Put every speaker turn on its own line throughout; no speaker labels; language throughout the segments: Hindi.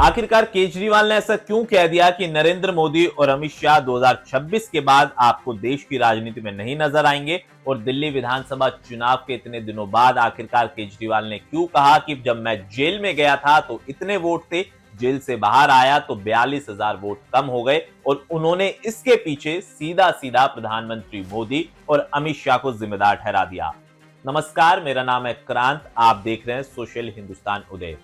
आखिरकार केजरीवाल ने ऐसा क्यों कह दिया कि नरेंद्र मोदी और अमित शाह 2026 के बाद आपको देश की राजनीति में नहीं नजर आएंगे? और दिल्ली विधानसभा चुनाव के इतने दिनों बाद आखिरकार केजरीवाल ने क्यों कहा कि जब मैं जेल में गया था तो इतने वोट थे, जेल से बाहर आया तो 42,000 वोट कम हो गए? और उन्होंने इसके पीछे सीधा सीधा प्रधानमंत्री मोदी और अमित शाह को जिम्मेदार ठहरा दिया। नमस्कार, मेरा नाम है क्रांत, आप देख रहे हैं सोशल हिंदुस्तान उदय।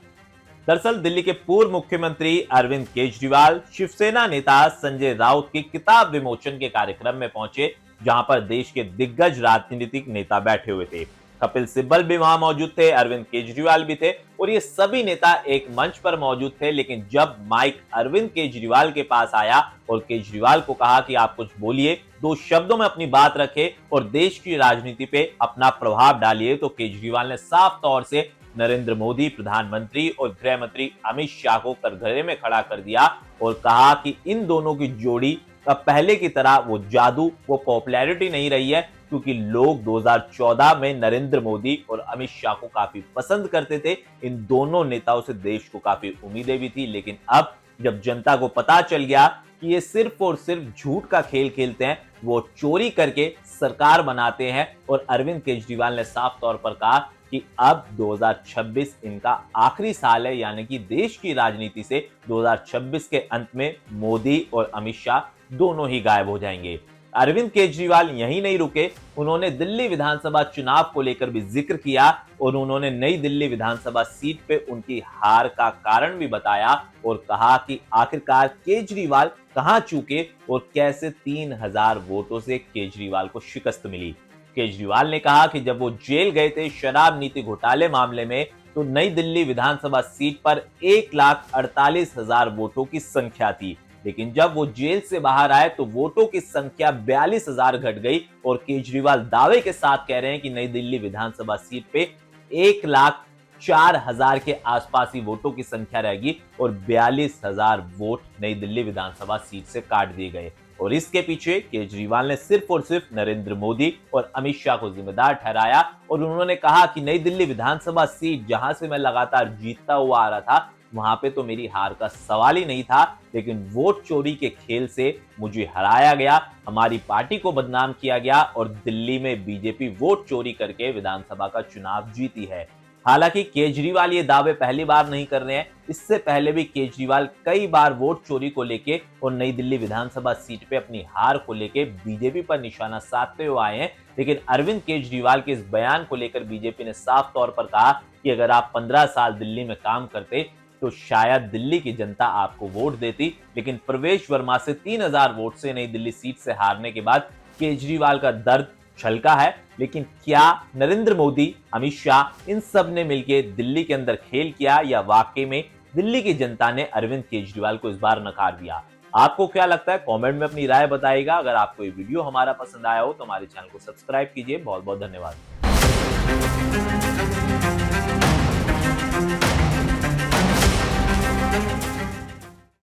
दरअसल दिल्ली के पूर्व मुख्यमंत्री अरविंद केजरीवाल शिवसेना नेता संजय राउत की किताब विमोचन के कार्यक्रम में पहुंचे, जहां पर देश के दिग्गज राजनीतिक नेता बैठे हुए थे। कपिल सिब्बल भी वहां मौजूद थे, अरविंद केजरीवाल भी थे और ये सभी नेता एक मंच पर मौजूद थे। लेकिन जब माइक अरविंद केजरीवाल के पास आया और केजरीवाल को कहा कि आप कुछ बोलिए, दो शब्दों में अपनी बात रखे और देश की राजनीति पे अपना प्रभाव डालिए, तो केजरीवाल ने साफ तौर से नरेंद्र मोदी, प्रधानमंत्री और गृह मंत्री अमित शाह को कटघरे में खड़ा कर दिया और कहा कि इन दोनों की जोड़ी अब पहले की तरह वो जादू, वो पॉपुलैरिटी नहीं रही है, क्योंकि लोग 2014 में नरेंद्र मोदी और अमित शाह को काफी पसंद करते थे। इन दोनों नेताओं से देश को काफी उम्मीदें भी थी। लेकिन अब जब जनता को पता चल गया कि ये सिर्फ और सिर्फ झूठ का खेल खेलते हैं, वो चोरी करके सरकार बनाते हैं, और अरविंद केजरीवाल ने साफ तौर पर कहा कि अब 2026 इनका आखिरी साल है, यानी कि देश की राजनीति से 2026 के अंत में मोदी और अमित शाह दोनों ही गायब हो जाएंगे। अरविंद केजरीवाल यहीं नहीं रुके, उन्होंने दिल्ली विधानसभा चुनाव को लेकर भी जिक्र किया और उन्होंने नई दिल्ली विधानसभा सीट पे उनकी हार का कारण भी बताया और कहा कि आखिरकार केजरीवाल कहां चूके और कैसे 3,000 वोटों से केजरीवाल को शिकस्त मिली। केजरीवाल ने कहा कि जब वो जेल गए थे शराब नीति घोटाले मामले में, तो नई दिल्ली विधानसभा सीट पर 1,48,000 वोटों की संख्या थी। लेकिन जब वो जेल से बाहर आए तो वोटों की संख्या 42,000 घट गई और केजरीवाल दावे के साथ कह रहे हैं कि नई दिल्ली विधानसभा सीट पे 1,04,000 के आसपास ही वोटों की संख्या रहेगी और 42,000 वोट नई दिल्ली विधानसभा सीट से काट दिए गए। और इसके पीछे केजरीवाल ने सिर्फ और सिर्फ नरेंद्र मोदी और अमित शाह को जिम्मेदार ठहराया और उन्होंने कहा कि नई दिल्ली विधानसभा सीट जहां से मैं लगातार जीतता हुआ आ रहा था, वहां पे तो मेरी हार का सवाल ही नहीं था, लेकिन वोट चोरी के खेल से मुझे हराया गया, हमारी पार्टी को बदनाम किया गया और दिल्ली में बीजेपी वोट चोरी करके विधानसभा का चुनाव जीती है। हालांकि केजरीवाल ये दावे पहली बार नहीं कर रहे हैं, इससे पहले भी केजरीवाल कई बार वोट चोरी को लेके और नई दिल्ली विधानसभा सीट पे अपनी हार को लेके बीजेपी पर निशाना साधते हुए आए हैं। लेकिन अरविंद केजरीवाल के इस बयान को लेकर बीजेपी ने साफ तौर पर कहा कि अगर आप 15 साल दिल्ली में काम करते तो शायद दिल्ली की जनता आपको वोट देती। लेकिन प्रवेश वर्मा से 3,000 वोट से नई दिल्ली सीट से हारने के बाद केजरीवाल का दर्द छलका है। लेकिन क्या नरेंद्र मोदी, अमित शाह इन सब ने मिलकर दिल्ली के अंदर खेल किया या वाकई में दिल्ली की जनता ने अरविंद केजरीवाल को इस बार नकार दिया? आपको क्या लगता है? कमेंट में अपनी राय बताइएगा। अगर आपको ये वीडियो हमारा पसंद आया हो तो हमारे चैनल को सब्सक्राइब कीजिए। बहुत बहुत धन्यवाद।